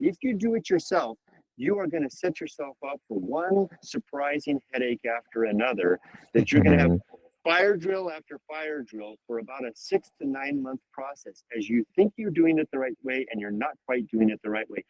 If you do it yourself, you are going to set yourself up for one surprising headache after another that you're going to have fire drill after fire drill for about a 6 to 9 month process as you think you're doing it the right way and you're not quite doing it the right way.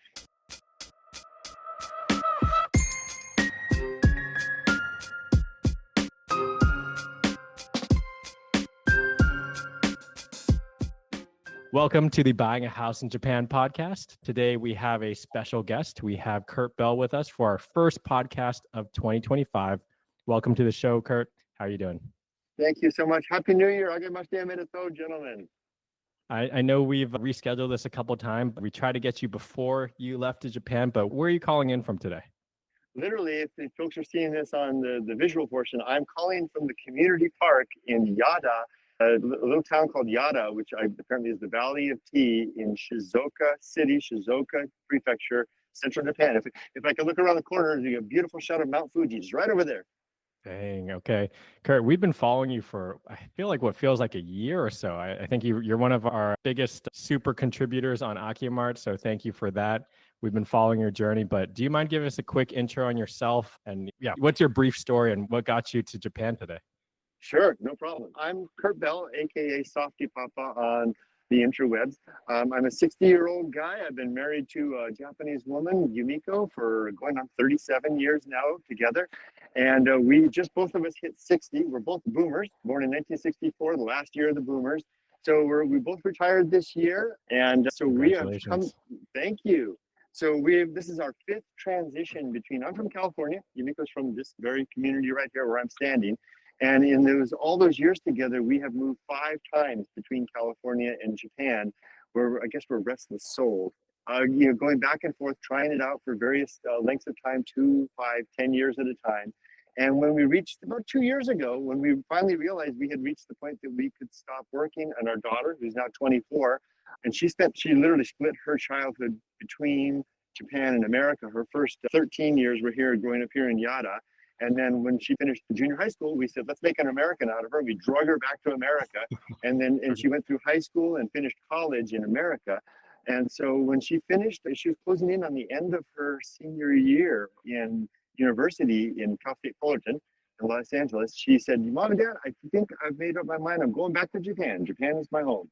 Welcome to the Buying a House in Japan podcast. Today we have a special guest. We have Kurt Bell with us for our first podcast of 2025. Welcome to the show, Kurt. How are you doing? Thank you so much. Happy New Year. Gentlemen. I know we've rescheduled this a couple of times. We tried to get you before you left to Japan, but where are you calling in from today? Literally, if folks are seeing this on the visual portion, I'm calling from the community park in Yada, a little town called Yada, which apparently is the Valley of Tea in Shizuoka City, Shizuoka Prefecture, central Japan. If I could look around the corner, there's a beautiful shot of Mount Fuji just right over there. Dang, okay. Kurt, we've been following you for, I feel like what feels like a year or so. I think you're one of our biggest super contributors on AkiyaMart, so thank you for that. We've been following your journey, but do you mind giving us a quick intro on yourself? And yeah, what's your brief story and what got you to Japan today? Sure, no problem. I'm Kurt Bell, aka Softy Papa on the interwebs. I'm a 60-year-old guy. I've been married to a Japanese woman, Yumiko, for going on 37 years now together. And we just, both of us hit 60. We're both boomers, born in 1964, the last year of the boomers. So we both retired this year. And so we have come, thank you. So this is our fifth transition between, I'm from California, Yumiko's from this very community right here where I'm standing. And in all those years together, we have moved 5 times between California and Japan, where I guess we're restless souls. Going back and forth, trying it out for various lengths of time, 2, 5, 10 years at a time. And when we reached about 2 years ago, when we finally realized we had reached the point that we could stop working, and our daughter, who's now 24, and she literally split her childhood between Japan and America. Her first 13 years were here, growing up here in Yada. And then when she finished junior high school, we said, let's make an American out of her. We drug her back to America. And she went through high school and finished college in America. And so when she finished, she was closing in on the end of her senior year in university in Cal State Fullerton in Los Angeles. She said, Mom and Dad, I think I've made up my mind. I'm going back to Japan. Japan is my home.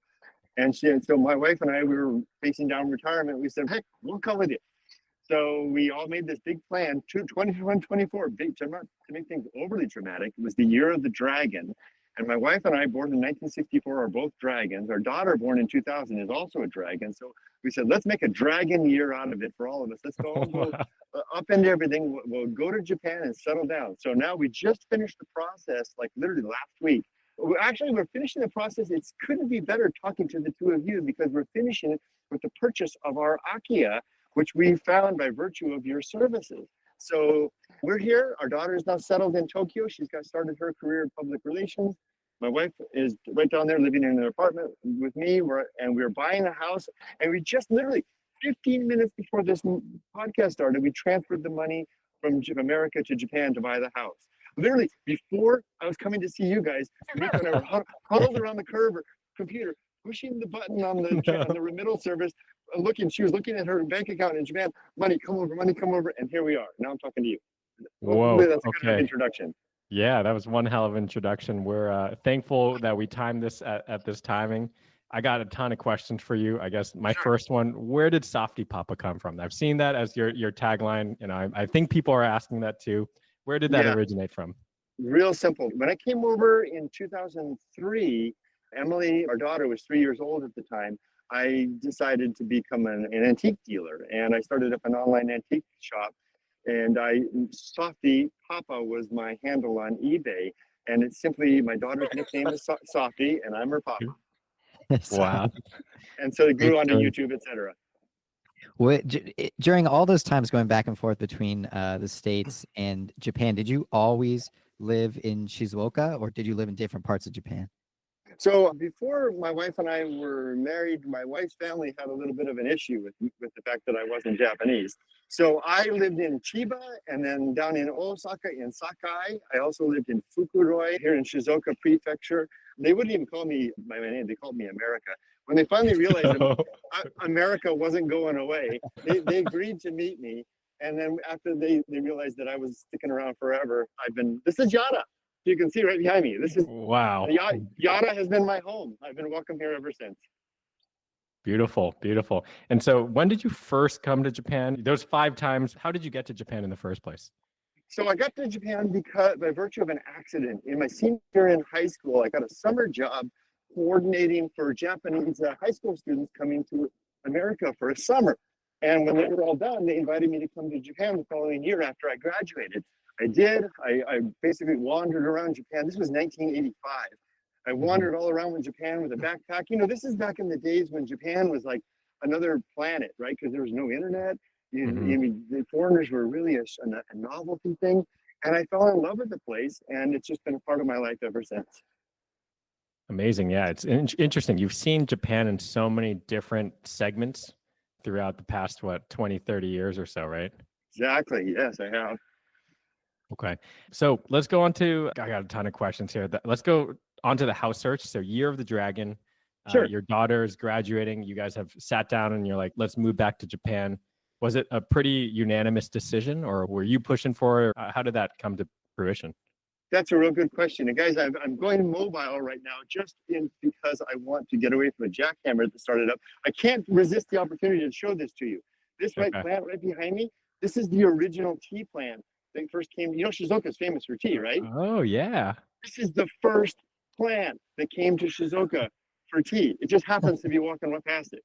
And so my wife and I, we were facing down retirement. We said, heck, we'll come with you. So we all made this big plan, 2024, to make things overly dramatic. It was the year of the dragon. And my wife and I, born in 1964, are both dragons. Our daughter, born in 2000, is also a dragon. So we said, let's make a dragon year out of it for all of us. Let's go up into everything. We'll go to Japan and settle down. So now we just finished the process, like literally last week. Actually, we're finishing the process. It couldn't be better talking to the two of you because we're finishing it with the purchase of our Akiya, which we found by virtue of your services. So we're here. Our daughter is now settled in Tokyo. She's started her career in public relations. My wife is right down there living in an apartment with me. We're buying a house. And we just literally 15 minutes before this podcast started, we transferred the money from America to Japan to buy the house. Literally before I was coming to see you guys, Yumiko and I were huddled around the computer, pushing the button on the remittal service, she was looking at her bank account in Japan, money come over, and here we are. Now I'm talking to you. Whoa, hopefully that's a good introduction. Yeah, that was one hell of an introduction. We're thankful that we timed this at this timing. I got a ton of questions for you. I guess my first one, where did Softy Papa come from? I've seen that as your tagline, and I think people are asking that too. Where did that originate from? Real simple. When I came over in 2003, Emily, our daughter, was 3 years old at the time. I decided to become an antique dealer, and I started up an online antique shop. And Softy Papa was my handle on eBay, and it's simply my daughter's nickname is Softy, and I'm her papa. Wow! And so it grew onto YouTube, etc. During all those times going back and forth between the States and Japan, did you always live in Shizuoka, or did you live in different parts of Japan? So before my wife and I were married, my wife's family had a little bit of an issue with the fact that I wasn't Japanese. So I lived in Chiba, and then down in Osaka in Sakai. I also lived in Fukuroi here in Shizuoka Prefecture. They wouldn't even call me by my name. They called me America. When they finally realized that America wasn't going away, they agreed to meet me. And then after they realized that I was sticking around forever, this is Yada. You can see right behind me. This is Wow. Yada has been my home. I've been welcome here ever since. Beautiful, beautiful. And so when did you first come to Japan? Those 5 times, how did you get to Japan in the first place? So I got to Japan because by virtue of an accident. In my senior year in high school, I got a summer job coordinating for Japanese high school students coming to America for a summer. And when they were all done, they invited me to come to Japan the following year after I graduated. I did. I basically wandered around Japan. This was 1985. I wandered all around Japan with a backpack. You know, this is back in the days when Japan was like another planet, right? Because there was no internet. I mean, the foreigners were really a novelty thing. And I fell in love with the place, and it's just been a part of my life ever since. Amazing. Yeah, it's interesting. You've seen Japan in so many different segments throughout the past, 20, 30 years or so, right? Exactly. Yes, I have. Okay. So let's go on to, I got a ton of questions here. Let's go on to the house search. So Year of the Dragon, Sure. Your daughter is graduating. You guys have sat down and you're like, let's move back to Japan. Was it a pretty unanimous decision, or were you pushing for it? How did that come to fruition? That's a real good question. And guys, I'm going mobile right now because I want to get away from a jackhammer that started up. I can't resist the opportunity to show this to you. This plant right behind me, this is the original tea plant that first came. You know, Shizuoka is famous for tea, right? Oh, yeah. This is the first plant that came to Shizuoka for tea. It just happens to be walking right past it.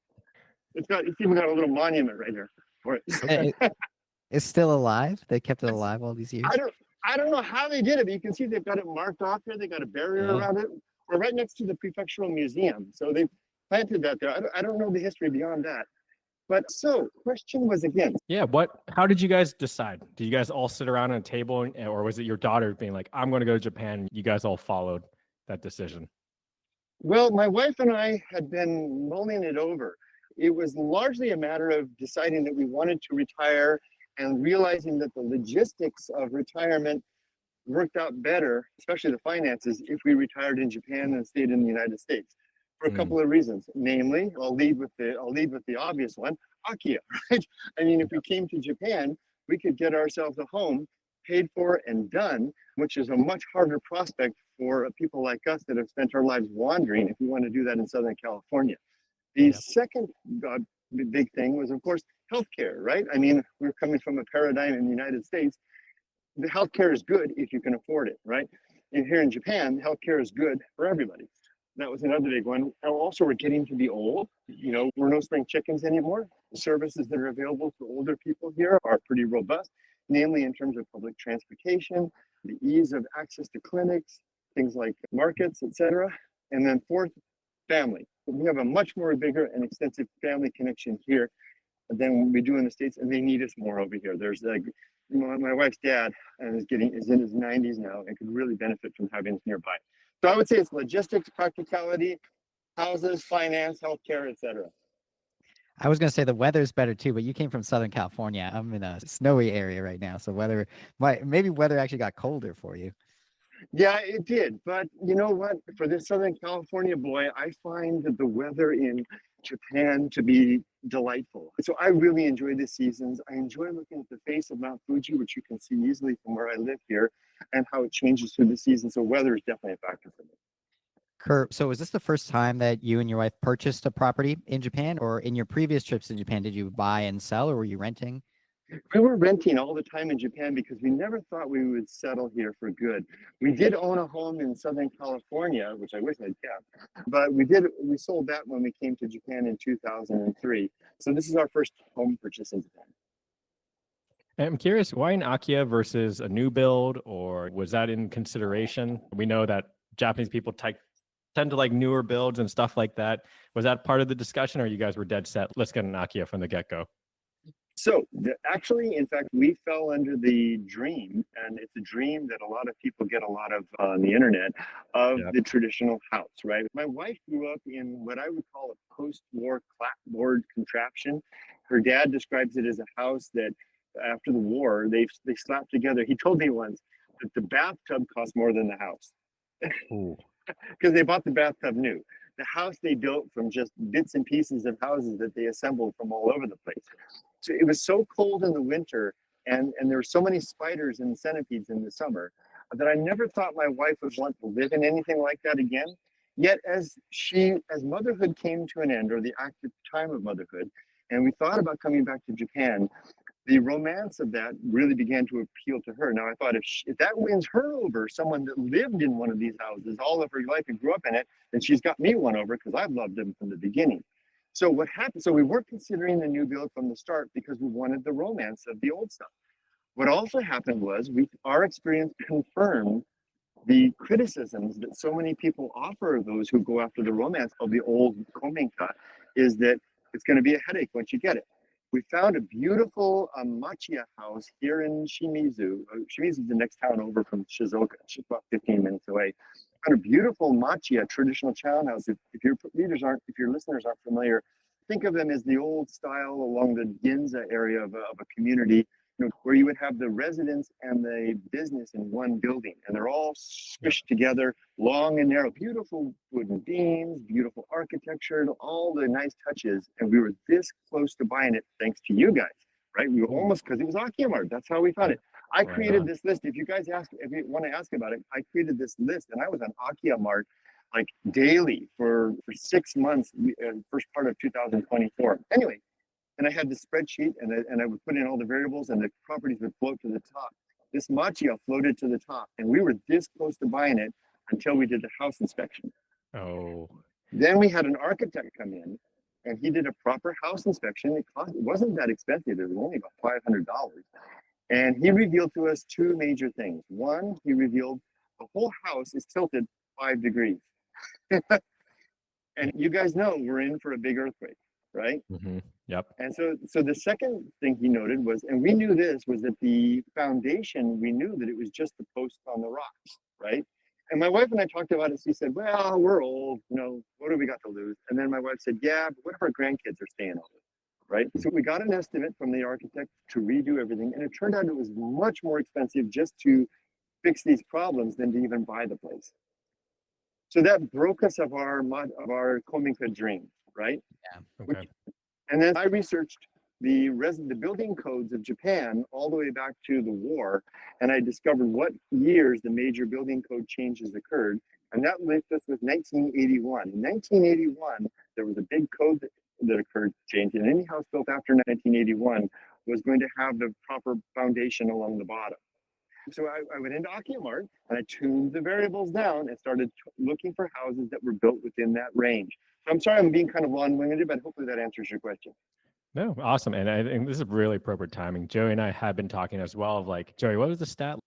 It's even got a little monument right here for it. It's still alive? They kept it alive all these years? I don't know how they did it, but you can see they've got it marked off here. They got a barrier around it. We're right next to the prefectural museum. So they planted that there. I don't know the history beyond that. But so, question was again. Yeah, how did you guys decide? Did you guys all sit around on a table, or was it your daughter being like, I'm going to go to Japan? You guys all followed that decision? Well, my wife and I had been mulling it over. It was largely a matter of deciding that we wanted to retire and realizing that the logistics of retirement worked out better, especially the finances, if we retired in Japan and stayed in the United States, for a couple of reasons. Namely, I'll lead with the obvious one, Akiya, right? I mean, if we came to Japan, we could get ourselves a home paid for and done, which is a much harder prospect for people like us that have spent our lives wandering if we want to do that in Southern California. The second big thing was, of course, healthcare, right? I mean, we're coming from a paradigm in the United States. The healthcare is good if you can afford it, right? And here in Japan, healthcare is good for everybody. That was another big one. Also, we're getting to be old. You know, we're no spring chickens anymore. The services that are available for older people here are pretty robust, namely in terms of public transportation, the ease of access to clinics, things like markets, etc. And then fourth, family. We have a much more bigger and extensive family connection here than we do in the States, and they need us more over here. There's like, my wife's dad is in his 90s now and could really benefit from having us nearby. So I would say it's logistics, practicality, houses, finance, healthcare, etc. I was going to say the weather's better too, but you came from Southern California. I'm in a snowy area right now, so maybe weather actually got colder for you. Yeah, it did. But you know what? For this Southern California boy, I find that the weather in Japan to be delightful. So I really enjoy the seasons. I enjoy looking at the face of Mount Fuji, which you can see easily from where I live here, and how it changes through the season. So weather is definitely a factor for me. Kurt, so is this the first time that you and your wife purchased a property in Japan, or in your previous trips in Japan, did you buy and sell, or were you renting? We were renting all the time in Japan because we never thought we would settle here for good. We did own a home in Southern California, which I wish I'd kept, but we sold that when we came to Japan in 2003. So this is our first home purchase in Japan. I'm curious, why an Akiya versus a new build, or was that in consideration? We know that Japanese people tend to like newer builds and stuff like that. Was that part of the discussion, or you guys were dead set, let's get an Akiya from the get-go? So actually, in fact, we fell under the dream, and it's a dream that a lot of people get a lot of on the internet, of the traditional house, right? My wife grew up in what I would call a post-war clapboard contraption. Her dad describes it as a house that after the war, they slapped together. He told me once that the bathtub cost more than the house. Because they bought the bathtub new. the house they built from just bits and pieces of houses that they assembled from all over the place. So it was so cold in the winter, and there were so many spiders and centipedes in the summer that I never thought my wife would want to live in anything like that again. Yet as motherhood came to an end, or the active time of motherhood, and we thought about coming back to Japan, the romance of that really began to appeal to her. Now I thought, if that wins her over, someone that lived in one of these houses all of her life and grew up in it, then she's got me won over, because I've loved them from the beginning. So what happened? So we weren't considering the new build from the start because we wanted the romance of the old stuff. What also happened was our experience confirmed the criticisms that so many people offer those who go after the romance of the old kominka, is that it's going to be a headache once you get it. We found a beautiful machiya house here in Shimizu. Shimizu is the next town over from Shizuoka. It's just about 15 minutes away. Found a beautiful machiya traditional townhouse. If your listeners aren't familiar, think of them as the old style along the Ginza area of a community, where you would have the residence and the business in one building, and they're all squished together, long and narrow, beautiful wooden beams, beautiful architecture, all the nice touches. And we were this close to buying it thanks to you guys, right? We were almost, because it was AkiyaMart. That's how we found it. I created this list. If you want to ask about it, I created this list, and I was on AkiyaMart like daily for 6 months, first part of 2024. Anyway, and I had the spreadsheet, and I would put in all the variables, and the properties would float to the top. This machiya floated to the top, and we were this close to buying it until we did the house inspection. Oh. Then we had an architect come in, and he did a proper house inspection. It wasn't that expensive. It was only about $500. And he revealed to us two major things. One, he revealed the whole house is tilted 5 degrees. And you guys know we're in for a big earthquake, right? Mm-hmm. Yep. And so the second thing he noted was, and we knew this, was that the foundation, we knew that it was just the posts on the rocks, right? And my wife and I talked about it. She said, well, we're old, what do we got to lose? And then my wife said, yeah, but what if our grandkids are staying over, right? So we got an estimate from the architect to redo everything. And it turned out it was much more expensive just to fix these problems than to even buy the place. So that broke us of our kominka dream, right? Yeah. Okay. And then I researched the building codes of Japan all the way back to the war, and I discovered what years the major building code changes occurred, and that linked us with 1981. In 1981, there was a big code that occurred change, and any house built after 1981 was going to have the proper foundation along the bottom. So I went into AkiyaMart and I tuned the variables down and started looking for houses that were built within that range. So I'm sorry I'm being kind of long-winded, but hopefully that answers your question. No, awesome. And I think this is really appropriate timing. Joey and I have been talking as well of like, Joey, what was the stat?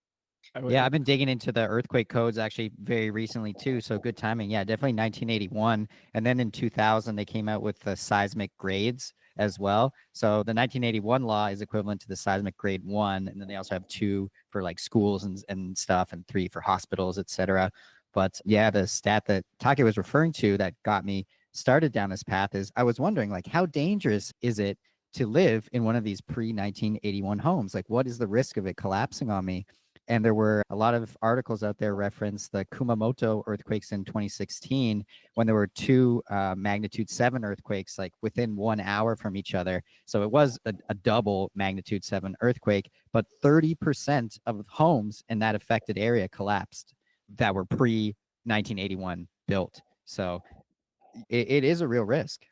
Yeah, I've been digging into the earthquake codes actually very recently too. So good timing. Yeah, definitely 1981. And then in 2000, they came out with the seismic grades as well. So the 1981 law is equivalent to the seismic grade 1. And then they also have 2 for like schools and stuff, and 3 for hospitals, etc. But yeah, the stat that Taki was referring to that got me started down this path is I was wondering, like, how dangerous is it to live in one of these pre-1981 homes? Like, what is the risk of it collapsing on me? And there were a lot of articles out there reference the Kumamoto earthquakes in 2016, when there were 2 magnitude 7 earthquakes like within 1 hour from each other. So it was a double magnitude 7 earthquake, but 30% of homes in that affected area collapsed that were pre-1981 built. So it is a real risk.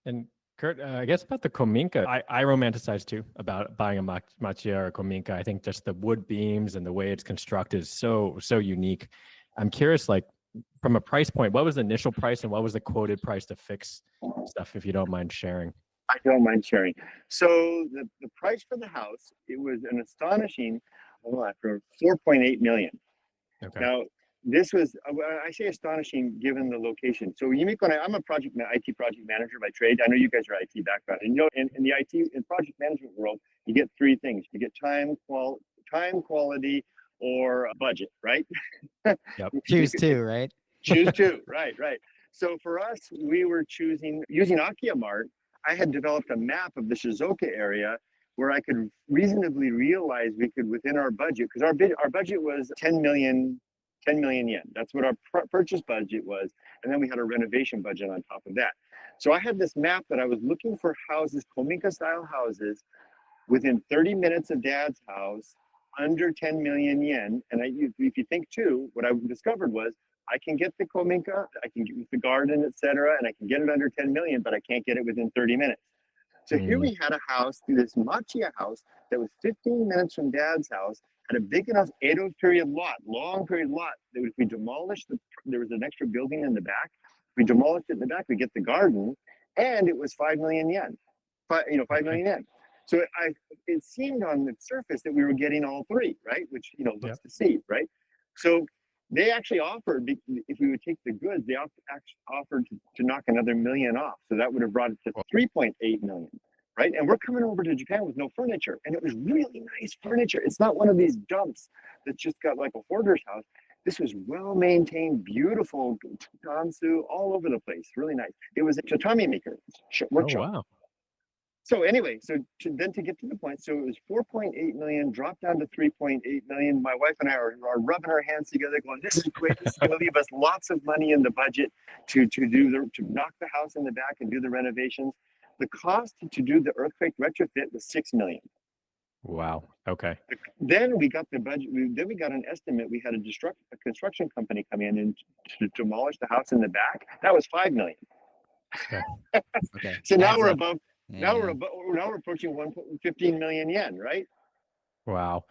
And Kurt, I guess about the kominka, I romanticize too about buying a machiya or kominka. I think just the wood beams and the way it's constructed is so unique. I'm curious, like from a price point, what was the initial price and what was the quoted price to fix stuff, if you don't mind sharing? I don't mind sharing. So the price for the house, it was an astonishing, for 4.8 million. Okay. Now, this was, I say astonishing given the location. So Yumiko and I'm a IT project manager by trade. I know you guys are IT background. And in the IT and project management world, you get 3 things. You get time, quality, or budget, right? Yep. Choose 2, right? Choose 2, right. So for us, we were using AkiyaMart. I had developed a map of the Shizuoka area where I could reasonably realize we could, within our budget, because our budget was 10 million yen. That's what our purchase budget was. And then we had a renovation budget on top of that. So I had this map that I was looking for houses, Kominka style houses, within 30 minutes of Dad's house, under 10 million yen. And if you think too, what I discovered was I can get the Kominka, I can get the garden, etc., and I can get it under 10 million, but I can't get it within 30 minutes. So here we had a house, this Machiya house, that was 15 minutes from Dad's house, had a big enough Edo period lot, long period lot, that if we demolished, there was an extra building in the back. We demolished it in the back, we get the garden, and it was 5 million yen, 5 million yen. So it seemed on the surface that we were getting all three, right? Which, looks to see, right? So they actually offered, if we would take the goods, they offered to knock another million off. So that would have brought it to 3.8 million, right? And we're coming over to Japan with no furniture. And it was really nice furniture. It's not one of these dumps that's just got like a hoarder's house. This was well-maintained, beautiful, tansu, all over the place, really nice. It was a tatami maker workshop. Oh, wow. So anyway, to get to the point, so it was 4.8 million, dropped down to 3.8 million. My wife and I are rubbing our hands together, going, "This is great. This is going to leave us lots of money in the budget to knock the house in the back and do the renovations." The cost to do the earthquake retrofit was 6 million. Wow. Okay. Then we got the budget. Then we got an estimate. We had a construction company come in and to demolish the house in the back. That was 5 million. Okay. So now we're above. Now we're approaching 15 million yen, right? Wow.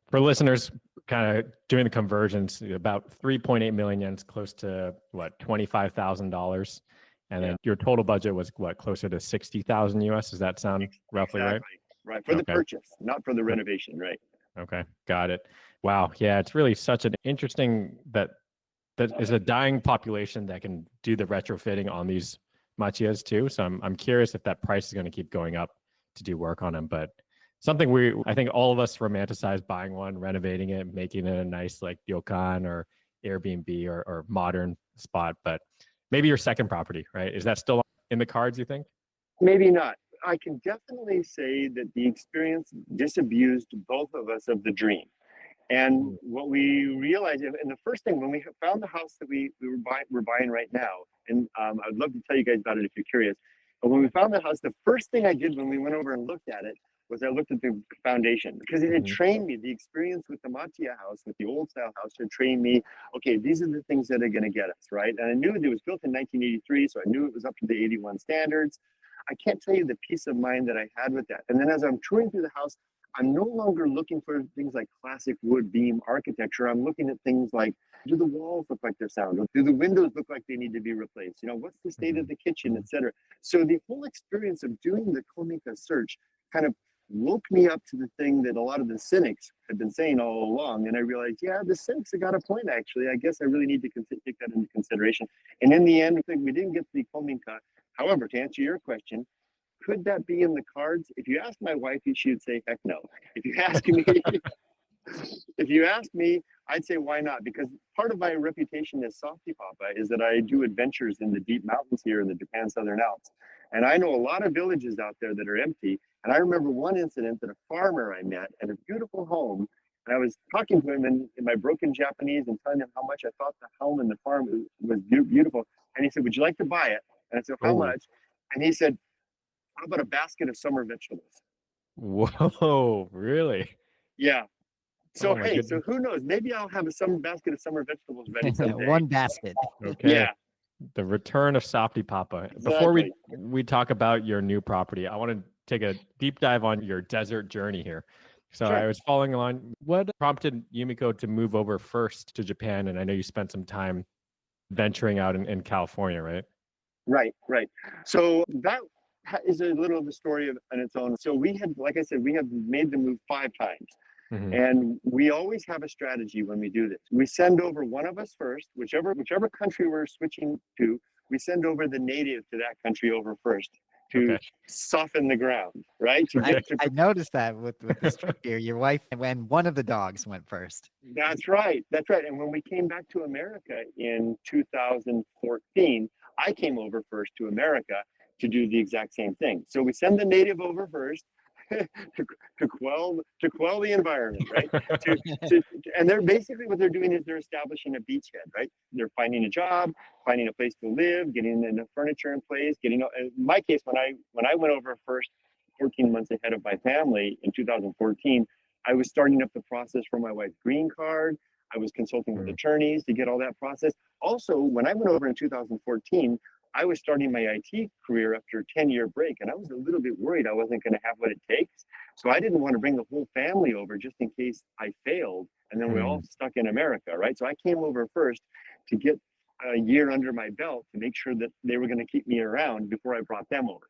For listeners kind of doing the conversions, about 3.8 million yen is close to what, $25,000. And then your total budget was what, closer to 60,000 US? Does that sound roughly right? Right. For the purchase, not for the renovation, right? Okay. Got it. Wow. Yeah. It's really such an interesting that is a dying population that can do the retrofitting on these Machiyas too. So I'm curious if that price is going to keep going up to do work on them. But something I think all of us romanticize buying one, renovating it, making it a nice like ryokan or Airbnb or modern spot. But maybe your second property, right? Is that still in the cards, you think? Maybe not. I can definitely say that the experience disabused both of us of the dream. And what we realized, and the first thing when we found the house that we're buying right now, and I'd love to tell you guys about it if you're curious. But when we found the house, the first thing I did when we went over and looked at it was I looked at the foundation, because it had trained me. The experience with the Machiya house, with the old style house, had trained me. Okay, these are the things that are going to get us, right? And I knew it was built in 1983, so I knew it was up to the 81 standards. I can't tell you the peace of mind that I had with that. And then as I'm touring through the house, I'm no longer looking for things like classic wood beam architecture. I'm looking at things like, do the walls look like they're sound? Do the windows look like they need to be replaced? What's the state of the kitchen, etc. So the whole experience of doing the Kominka search kind of woke me up to the thing that a lot of the cynics had been saying all along. And I realized, yeah, the cynics have got a point, actually. I guess I really need to take that into consideration. And in the end, we didn't get the Kominka. However, to answer your question, could that be in the cards? If you ask my wife, she would say, heck no. If you ask me, I'd say, why not? Because part of my reputation as Softy Papa is that I do adventures in the deep mountains here in the Japan Southern Alps. And I know a lot of villages out there that are empty. And I remember one incident that a farmer I met at a beautiful home, and I was talking to him in my broken Japanese and telling him how much I thought the home and the farm was beautiful. And he said, would you like to buy it? And I said, how much? And he said, how about a basket of summer vegetables? Whoa, really? Yeah. So, Oh hey, so who knows? Maybe I'll have a basket of summer vegetables ready someday. One basket. Okay. Yeah. The return of Softy Papa. Exactly. Before we talk about your new property, I want to take a deep dive on your desert journey here. So Sure. I was following along. What prompted Yumiko to move over first to Japan? And I know you spent some time venturing out in California, right? Right. So that is a little of a story on its own. So we had, like I said, we have made the move 5 times. And we always have a strategy when we do this. We send over one of us first, whichever country we're switching to, we send over the native to that country over first to soften the ground, right? I noticed that with this trip here, your wife, when one of the dogs went first. That's right. And when we came back to America in 2014, I came over first to America to do the exact same thing. So we send the native over first. to quell the environment, right? And they're basically what they're doing is they're establishing a beachhead, right? They're finding a job, finding a place to live, getting the furniture in place, getting. In my case, when I went over first, 14 months ahead of my family in 2014, I was starting up the process for my wife's green card. I was consulting with attorneys to get all that process. Also, when I went over in 2014, I was starting my IT career after a 10-year break, and I was a little bit worried I wasn't going to have what it takes. So I didn't want to bring the whole family over just in case I failed, and then we're all stuck in America, right? So I came over first to get a year under my belt to make sure that they were going to keep me around before I brought them over.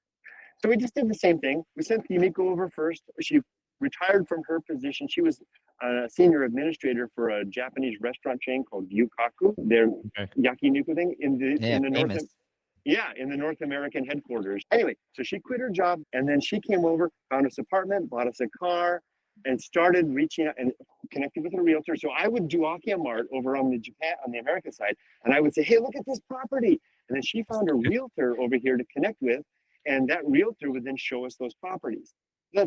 So we just did the same thing. We sent Yumiko over first. She retired from her position. She was a senior administrator for a Japanese restaurant chain called Yukaku. Their yakiniku thing in the North American headquarters. Anyway, so she quit her job and then she came over, found us an apartment, bought us a car, and started reaching out and connected with a realtor. So I would do AkiyaMart over on the America side, and I would say, hey, look at this property. And then she found a realtor over here to connect with, and that realtor would then show us those properties.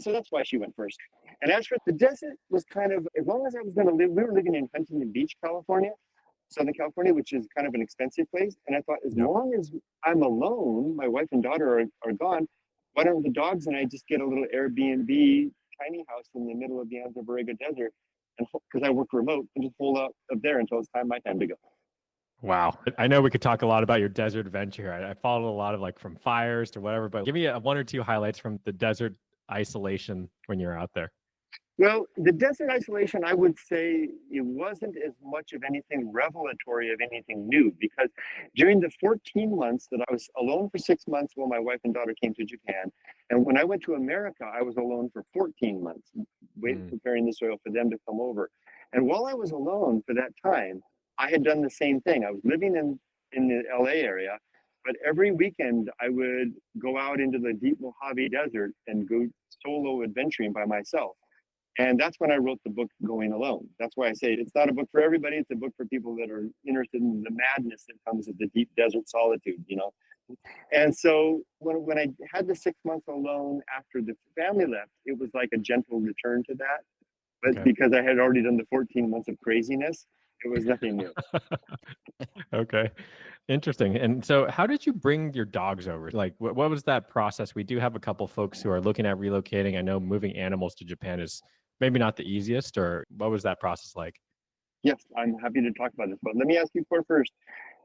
So that's why she went first. And as for the desert, was kind of, as long as I was going to live, we were living in Huntington Beach, California, Southern California, which is kind of an expensive place. And I thought, as long as I'm alone, my wife and daughter are gone, why don't the dogs and I just get a little Airbnb tiny house in the middle of the Anza Borrego Desert, and because I work remote, and just hold out up there until it's my time to go. Wow. I know we could talk a lot about your desert adventure. I followed a lot of like from fires to whatever, but give me one or two highlights from the desert isolation when you're out there. Well, the desert isolation, I would say it wasn't as much of anything revelatory of anything new, because during the 14 months that I was alone for 6 months while my wife and daughter came to Japan, and when I went to America, I was alone for 14 months, preparing the soil for them to come over. And while I was alone for that time, I had done the same thing. I was living in the LA area, but every weekend I would go out into the deep Mojave Desert and go solo adventuring by myself. And that's when I wrote the book, Going Alone. That's why I say it's not a book for everybody. It's a book for people that are interested in the madness that comes with the deep desert solitude, you know? And so when I had the 6 months alone after the family left, it was like a gentle return to that. But because I had already done the 14 months of craziness, it was nothing new. Okay. Interesting. And so how did you bring your dogs over? Like, what was that process? We do have a couple folks who are looking at relocating. I know moving animals to Japan is maybe not the easiest, or what was that process like? Yes, I'm happy to talk about this, but let me ask you first,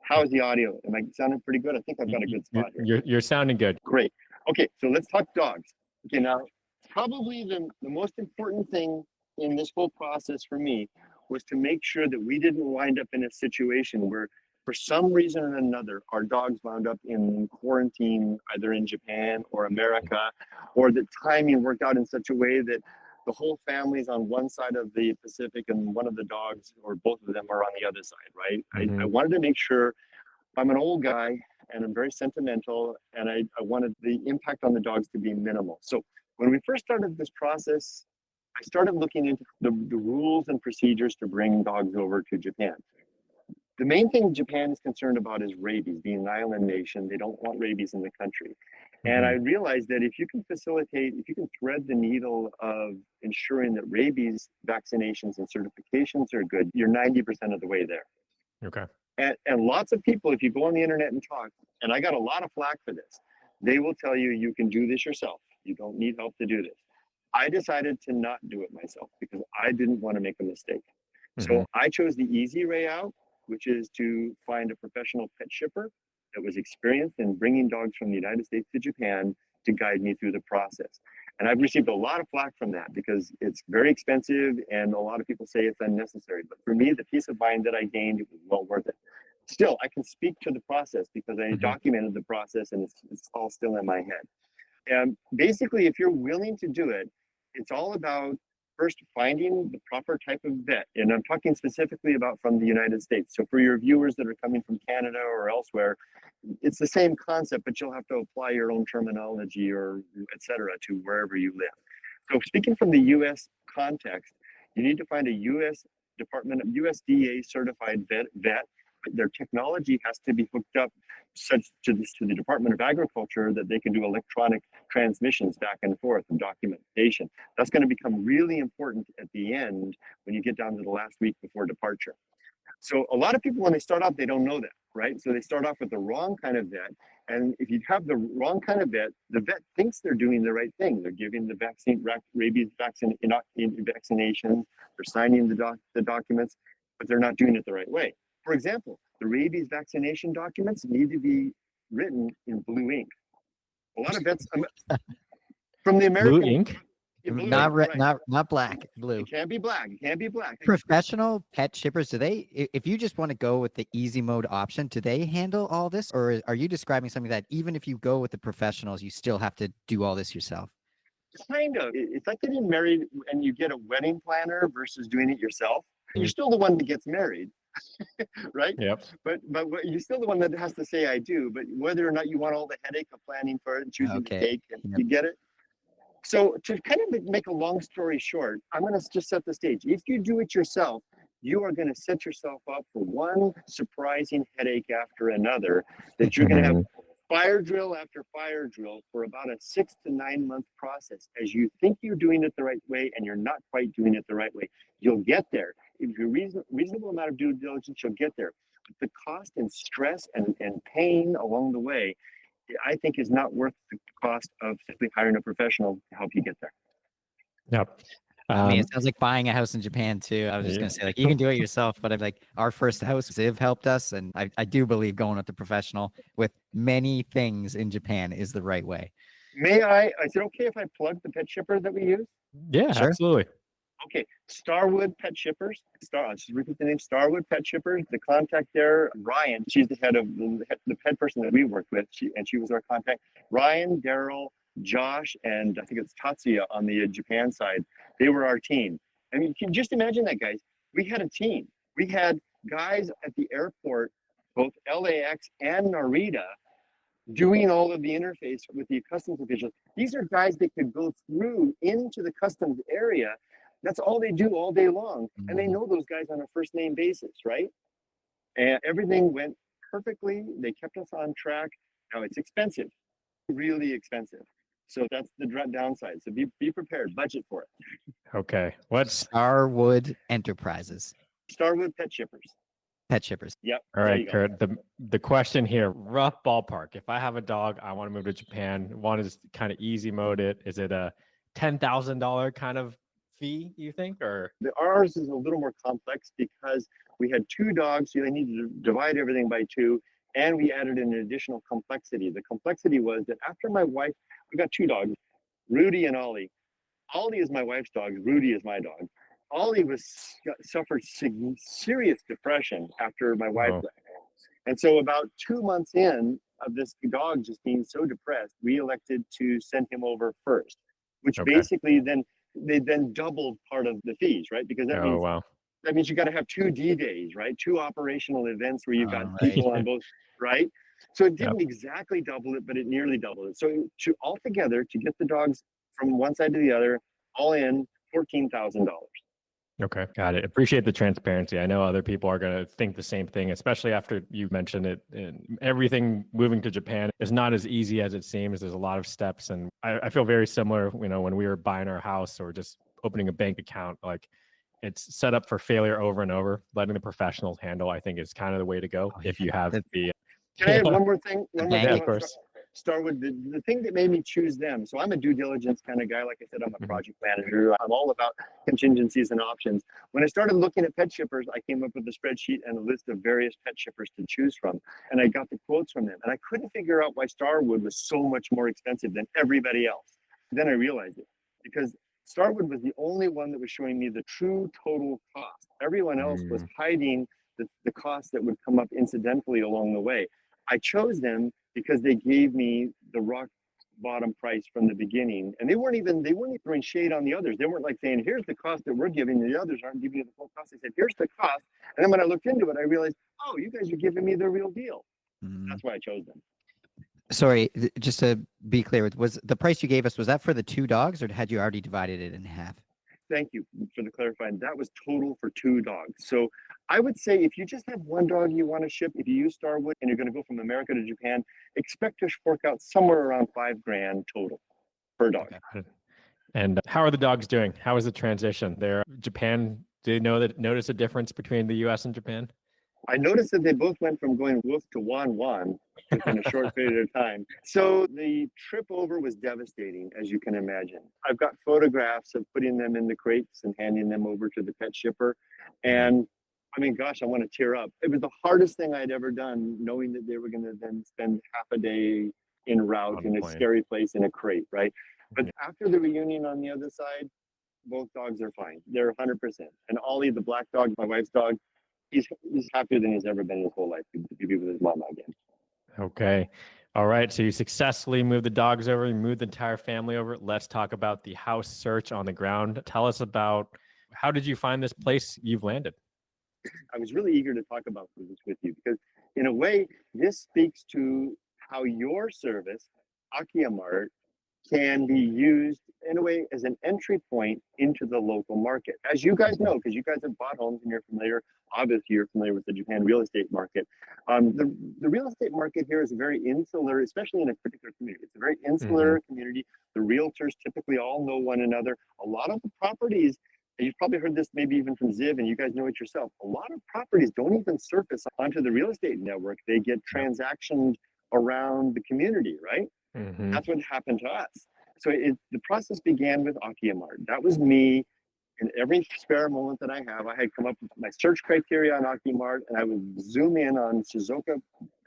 how is the audio? Am I sounding pretty good? I think I've got a good spot here. You're sounding good. Great. Okay, so let's talk dogs. Okay, now, probably the most important thing in this whole process for me was to make sure that we didn't wind up in a situation where, for some reason or another, our dogs wound up in quarantine, either in Japan or America, or the timing worked out in such a way that the whole family's on one side of the Pacific and one of the dogs or both of them are on the other side, right? I wanted to make sure. I'm an old guy and I'm very sentimental, and I wanted the impact on the dogs to be minimal. So when we first started this process, I started looking into the rules and procedures to bring dogs over to Japan. The main thing Japan is concerned about is rabies. Being an island nation, they don't want rabies in the country. And I realized that if you can thread the needle of ensuring that rabies vaccinations and certifications are good, you're 90% of the way there. Okay. And lots of people, if you go on the internet and talk, and I got a lot of flack for this, they will tell you you can do this yourself. You don't need help to do this. I decided to not do it myself because I didn't want to make a mistake. So I chose the easy way out, which is to find a professional pet shipper that was experienced in bringing dogs from the United States to Japan to guide me through the process. And I've received a lot of flack from that because it's very expensive and a lot of people say it's unnecessary. But for me, the peace of mind that I gained, it was well worth it. Still, I can speak to the process because I documented the process and it's all still in my head. And basically, if you're willing to do it, it's all about first finding the proper type of vet. And I'm talking specifically about from the United States. So for your viewers that are coming from Canada or elsewhere, it's the same concept, but you'll have to apply your own terminology or et cetera to wherever you live. So speaking from the US context, you need to find a US USDA certified vet Their technology has to be hooked up such to the Department of Agriculture that they can do electronic transmissions back and forth and documentation. That's going to become really important at the end when you get down to the last week before departure. So a lot of people, when they start off, they don't know that, right? So they start off with the wrong kind of vet. And if you have the wrong kind of vet, the vet thinks they're doing the right thing. They're giving the vaccine, rabies vaccine, vaccinations, they're signing the documents, but they're not doing it the right way. For example, the rabies vaccination documents need to be written in blue ink. A lot of vets from the American Blue ink? Not right. not black, blue. It can't be black. It can't be black. Professional pet shippers, do they, if you just want to go with the easy mode option, do they handle all this? Or are you describing something that even if you go with the professionals, you still have to do all this yourself? Kind of. It's like getting married and you get a wedding planner versus doing it yourself. You're still the one that gets married, right? Yep. But you're still the one that has to say I do. But whether or not you want all the headache of planning for it and choosing the cake, and you get it. So to kind of make a long story short, I'm going to just set the stage. If you do it yourself, you are going to set yourself up for one surprising headache after another that you're going to have fire drill after fire drill for about a 6 to 9 month process. As you think you're doing it the right way and you're not quite doing it the right way, you'll get there. If you're reasonable amount of due diligence, you'll get there. But the cost and stress and pain along the way, I think, is not worth the cost of simply hiring a professional to help you get there. Yep. I mean, it sounds like buying a house in Japan too. I was just gonna say, like, you can do it yourself, but I'm like, our first house, Ziv helped us, and I do believe going with the professional with many things in Japan is the right way. May I? Is it okay if I plug the pet shipper that we use? Yeah, Sure. absolutely. Okay, Starwood Pet Shippers. I'll just repeat the name: Starwood Pet Shippers. The contact there, Ryan. She's the head of the pet person that we worked with. She was our contact. Ryan, Daryl, Josh, and I think it's Tatsuya on the Japan side. They were our team. I mean, you can just imagine that, guys. We had a team. We had guys at the airport, both LAX and Narita, doing all of the interface with the customs officials. These are guys that could go through into the customs area. That's all they do all day long. And they know those guys on a first name basis, right? And everything went perfectly. They kept us on track. Now it's expensive, really expensive. So that's the downside. So be prepared, budget for it. Okay. What's Starwood Enterprises. Starwood Pet Shippers. Pet shippers. Yep. all there right, you go. Kurt? The question here, rough ballpark. If I have a dog, I want to move to Japan. Want to kind of easy mode it. Is it a $10,000 kind of fee, you think, or Ours is a little more complex because we had 2 dogs, so they needed to divide everything by 2, and we added an additional complexity. The complexity was that after my wife, we got 2 dogs, Rudy and Ollie. Ollie is my wife's dog, Rudy is my dog. Ollie suffered serious depression after my wife left. And so about 2 months in of this dog just being so depressed, we elected to send him over first, which basically they doubled part of the fees, right? Because that means you got to have 2 D-days, right? 2 operational events where you've got people on both, right? So it didn't exactly double it, but it nearly doubled it. So altogether, to get the dogs from one side to the other, all in $14,000. Okay, got it. Appreciate the transparency. I know other people are going to think the same thing, especially after you mentioned it. And everything moving to Japan is not as easy as it seems. There's a lot of steps, and I feel very similar. You know, when we were buying our house or just opening a bank account, like it's set up for failure over and over. Letting the professionals handle, I think, is kind of the way to go. If you have the Can I add one more thing? of course. Starwood, the thing that made me choose them. So I'm a due diligence kind of guy. Like I said, I'm a project manager. I'm all about contingencies and options. When I started looking at pet shippers, I came up with a spreadsheet and a list of various pet shippers to choose from. And I got the quotes from them. And I couldn't figure out why Starwood was so much more expensive than everybody else. Then I realized it, because Starwood was the only one that was showing me the true total cost. Everyone else was hiding the costs that would come up incidentally along the way. I chose them because they gave me the rock bottom price from the beginning, and they weren't even throwing shade on the others. They weren't like saying, here's the cost that we're giving, the others aren't giving you the full cost. They said, here's the cost. And then when I looked into it, I realized, oh, you guys are giving me the real deal. That's why I chose them. Sorry, just to be clear, was the price you gave us, was that for the 2 dogs, or had you already divided it in half? Thank you for the clarifying. That was total for 2 dogs. So I would say if you just have 1 dog you want to ship, if you use Starwood and you're going to go from America to Japan, expect to fork out somewhere around $5,000 total per dog. Okay. And how are the dogs doing? How is the transition there? Japan, do you notice a difference between the US and Japan? I noticed that they both went from going woof to wan within a short period of time. So the trip over was devastating, as you can imagine. I've got photographs of putting them in the crates and handing them over to the pet shipper. And I mean, gosh, I want to tear up. It was the hardest thing I'd ever done, knowing that they were going to then spend half a day en route in a scary place in a crate, right? But after the reunion on the other side, both dogs are fine. They're 100%. And Ollie, the black dog, my wife's dog, he's happier than he's ever been in his whole life to be with his mama again. Okay. All right. So you successfully moved the dogs over, you moved the entire family over. Let's talk about the house search on the ground. Tell us about, how did you find this place you've landed? I was really eager to talk about this with you because in a way, this speaks to how your service, AkiyaMart, can be used in a way as an entry point into the local market. As you guys know, because you guys have bought homes and you're familiar, obviously you're familiar with the Japan real estate market. The real estate market here is very insular, especially in a particular community. It's a very insular community. The realtors typically all know one another. A lot of the properties, and you've probably heard this maybe even from Ziv, and you guys know it yourself, a lot of properties don't even surface onto the real estate network. They get transactioned around the community, right? That's what happened to us. So the process began with AkiyaMart. That was me. In every spare moment that I have, I had come up with my search criteria on AkiyaMart, and I would zoom in on Shizuoka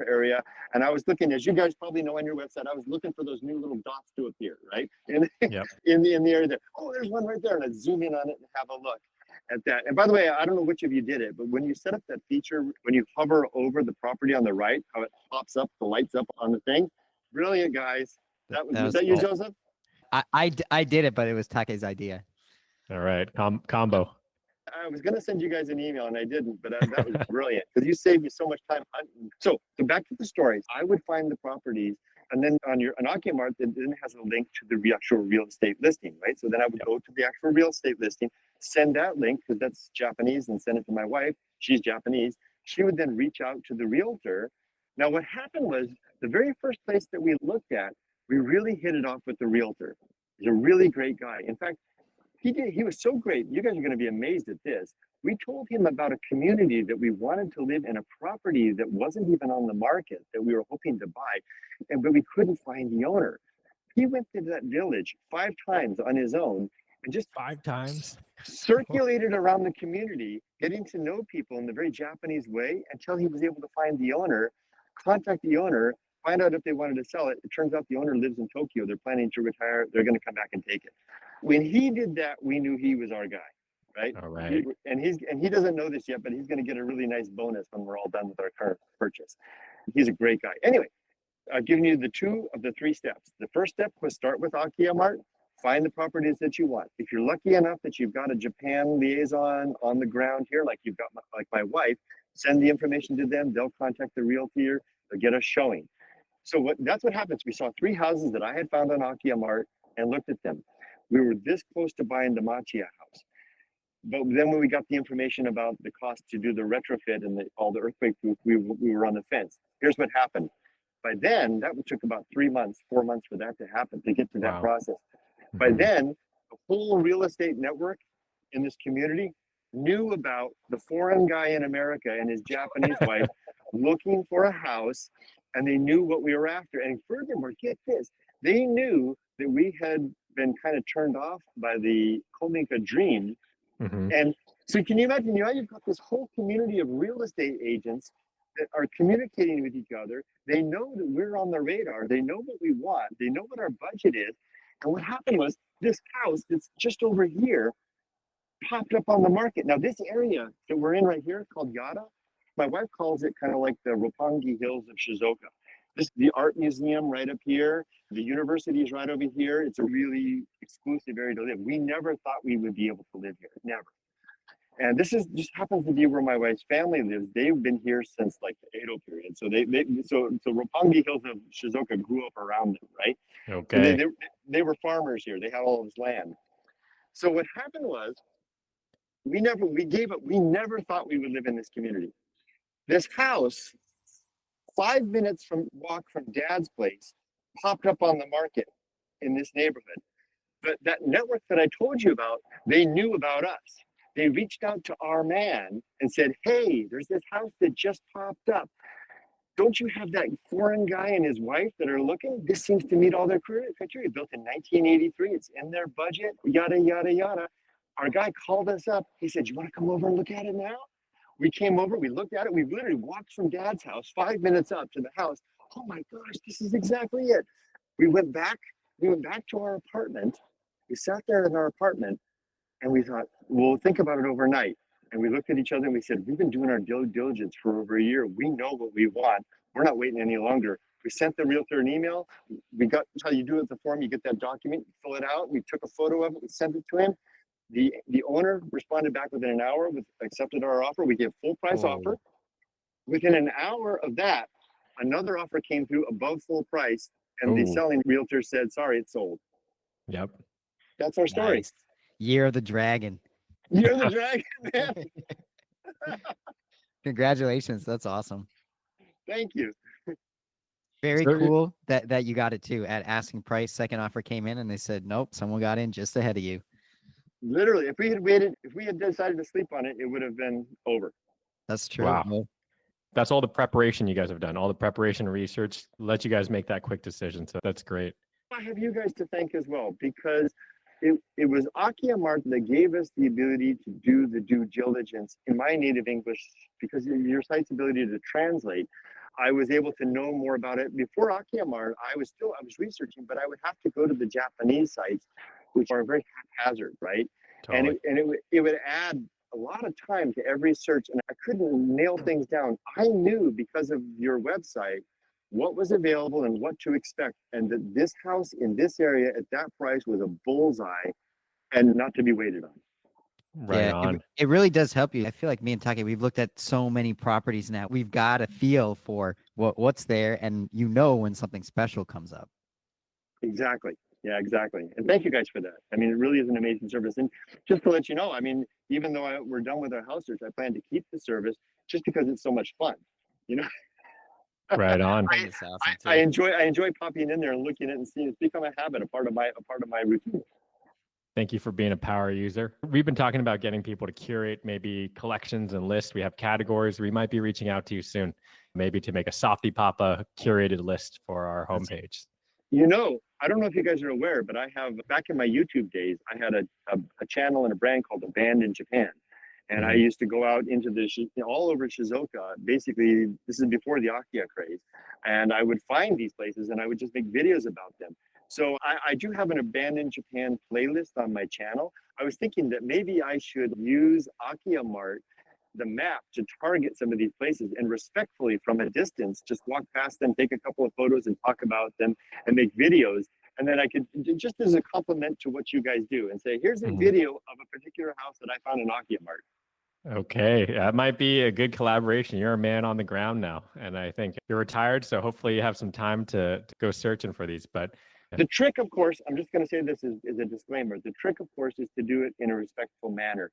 area. And I was looking, as you guys probably know on your website, I was looking for those new little dots to appear, right? And in the area there. Oh, there's one right there. And I'd zoom in on it and have a look at that. And by the way, I don't know which of you did it, but when you set up that feature, when you hover over the property on the right, how it pops up, the lights up on the thing. Brilliant, guys. Was that you, Joseph? I did it, but it was Take's idea. All right, combo. I was going to send you guys an email and I didn't, but that was brilliant because you saved me so much time hunting. So back to the stories. I would find the properties, and then on AkiyaMart, it then has a link to the actual real estate listing, right? So then I would go to the actual real estate listing, send that link because that's Japanese, and send it to my wife. She's Japanese. She would then reach out to the realtor. Now, what happened was the very first place that we looked at, we really hit it off with the realtor. He's a really great guy. In fact, he was so great. You guys are going to be amazed at this. We told him about a community that we wanted to live in, a property that wasn't even on the market that we were hoping to buy, but we couldn't find the owner. He went to that village 5 times on his own and just 5 times circulated around the community, getting to know people in the very Japanese way until he was able to find the owner, contact the owner, find out if they wanted to sell it. It turns out the owner lives in Tokyo. They're planning to retire. They're going to come back and take it. When he did that, we knew he was our guy, right? All right. And he doesn't know this yet, but he's going to get a really nice bonus when we're all done with our current purchase. He's a great guy. Anyway, I've given you the 2 of the 3 steps. The first step was start with AkiyaMart, find the properties that you want. If you're lucky enough that you've got a Japan liaison on the ground here, like you've got like my wife, send the information to them. They'll contact the realtor. They'll get us showing. So that's what happens. We saw 3 houses that I had found on AkiyaMart and looked at them. We were this close to buying the Machiya house. But then when we got the information about the cost to do the retrofit and all the earthquake proof, we were on the fence. Here's what happened. By then, that took about 3 months, 4 months for that to happen, to get to that process. By then, the whole real estate network in this community knew about the foreign guy in America and his Japanese wife looking for a house, and they knew what we were after. And furthermore, get this, they knew that we had been kind of turned off by the Kominka dream. And so can you imagine, you've got this whole community of real estate agents that are communicating with each other. They know that we're on the radar. They know what we want. They know what our budget is. And what happened was this house that's just over here popped up on the market. Now, this area that we're in right here called Yada, my wife calls it kind of like the Roppongi Hills of Shizuoka. The art museum right up here, the university is right over here. It's a really exclusive area to live. We never thought we would be able to live here, never. And this just happens to be where my wife's family lives. They've been here since like the Edo period. So so Roppongi Hills of Shizuoka grew up around them, right? Okay. So they were farmers here. They had all this land. So what happened was we never thought we would live in this community. This house, 5 minutes from walk from Dad's place, popped up on the market in this neighborhood. But that network that I told you about, they knew about us. They reached out to our man and said, hey, there's this house that just popped up. Don't you have that foreign guy and his wife that are looking? This seems to meet all their criteria. Built in 1983. It's in their budget, yada, yada, yada. Our guy called us up. He said, you want to come over and look at it now? We came over, we looked at it. We literally walked from Dad's house, 5 minutes up to the house. Oh my gosh, this is exactly it. We went back to our apartment. We sat there in our apartment and we thought, we'll think about it overnight. And we looked at each other and we said, we've been doing our due diligence for over a year. We know what we want. We're not waiting any longer. We sent the realtor an email. We got how you do it, the form, you get that document, you fill it out. We took a photo of it, we sent it to him. The owner responded back within an hour, accepted our offer. We gave full price offer. Within an hour of that, another offer came through above full price. And the selling realtor said, sorry, it's sold. Yep. That's our story. Nice. Year of the Dragon. You're the dragon, man. Congratulations. That's awesome. Thank you. Very cool that you got it too at asking price. Second offer came in and they said, nope, someone got in just ahead of you. Literally, if we had waited, if we had decided to sleep on it, it would have been over. That's true. Wow. That's all the preparation you guys have done, all the preparation and research, let you guys make that quick decision. So that's great. I have you guys to thank as well, because it was AkiyaMart that gave us the ability to do the due diligence in my native English, because of your site's ability to translate. I was able to know more about it. Before AkiyaMart, I was researching, but I would have to go to the Japanese sites, which are very haphazard, right? Totally. And it would add a lot of time to every search, and I couldn't nail things down. I knew because of your website what was available and what to expect, and that this house in this area at that price was a bullseye and not to be waited on. Right on. It really does help you. I feel like me and Taki, we've looked at so many properties now. We've got a feel for what's there, and you know when something special comes up. Exactly. Yeah, exactly. And thank you guys for that. I mean, it really is an amazing service. And just to let you know, I mean, even though we're done with our house search, I plan to keep the service just because it's so much fun, you know? Right on. I enjoy popping in there and looking at it and seeing. It's become a habit, a part of my routine. Thank you for being a power user. We've been talking about getting people to curate maybe collections and lists. We have categories. We might be reaching out to you soon, maybe to make a Softy Papa curated list for our homepage. You know, I don't know if you guys are aware, but I have, back in my YouTube days, I had a channel and a brand called A Band in Japan. And I used to go out into all over Shizuoka. Basically, this is before the Akiya craze. And I would find these places and I would just make videos about them. So I do have an Abandoned Japan playlist on my channel. I was thinking that maybe I should use AkiyaMart, the map, to target some of these places and respectfully from a distance, just walk past them, take a couple of photos and talk about them and make videos. And then I could, just as a compliment to what you guys do, and say, here's a video of a particular house that I found in AkiyaMart. Okay, that might be a good collaboration. You're a man on the ground now, and I think you're retired, so hopefully you have some time to go searching for these. But the trick, of course, I'm just going to say this is a disclaimer. The trick, of course, is to do it in a respectful manner.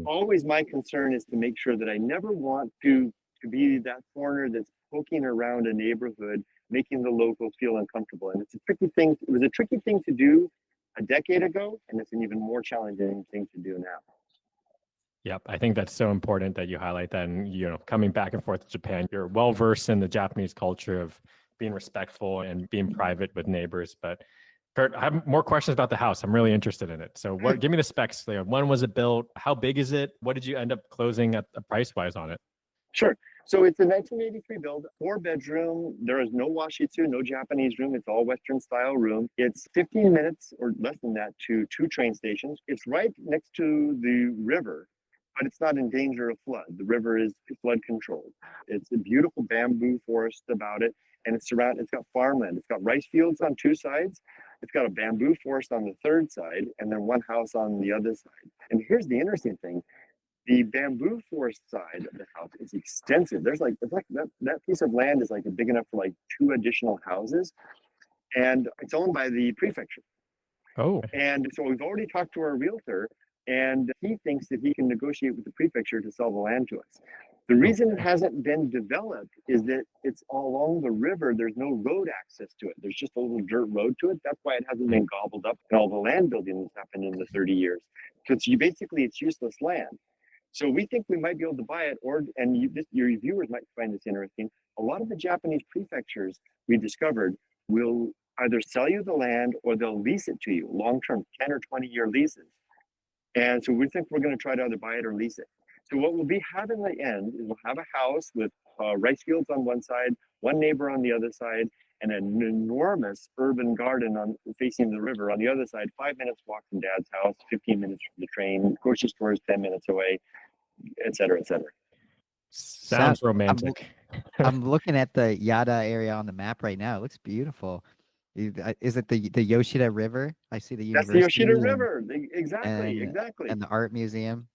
Always my concern is to make sure that I never want to be that foreigner that's poking around a neighborhood, making the locals feel uncomfortable. And it's a tricky thing. It was a tricky thing to do a decade ago, and it's an even more challenging thing to do now. Yep, I think that's so important that you highlight that. And, you know, coming back and forth to Japan, you're well versed in the Japanese culture of being respectful and being private with neighbors. But Kurt, I have more questions about the house. I'm really interested in it. So give me the specs there. When was it built? How big is it? What did you end up closing at price-wise on it? Sure. So it's a 1983 build, 4-bedroom. There is no washitsu, no Japanese room. It's all Western style room. It's 15 minutes or less than that to 2 train stations. It's right next to the river, but it's not in danger of flood. The river is flood controlled. It's a beautiful bamboo forest about it, and it's got farmland. It's got rice fields on 2 sides. It's got a bamboo forest on the 3rd side, and then 1 house on the other side. And here's the interesting thing. The bamboo forest side of the house is extensive. It's like that piece of land is like big enough for like 2 additional houses, and it's owned by the prefecture. Oh, And so we've already talked to our realtor, and he thinks that he can negotiate with the prefecture to sell the land to us. The reason it hasn't been developed is that it's all along the river. There's no road access to it. There's just a little dirt road to it. That's why it hasn't been gobbled up and all the land building that's happened in the 30 years. Because it's useless land. So we think we might be able to buy it, your viewers might find this interesting. A lot of the Japanese prefectures we discovered will either sell you the land or they'll lease it to you, long-term, 10 or 20-year leases. And so we think we're going to try to either buy it or lease it. So what we'll have in the end is we'll have a house with rice fields on one side, one neighbor on the other side, and an enormous urban garden facing the river on the other side. 5 minutes walk from Dad's house, 15 minutes from the train, grocery store is 10 minutes away, et cetera, et cetera. sounds romantic. I'm looking at the Yada area on the map right now. It looks beautiful. Is it the Yoshida River? I see the university. That's the Yoshida River. Exactly. And the art museum.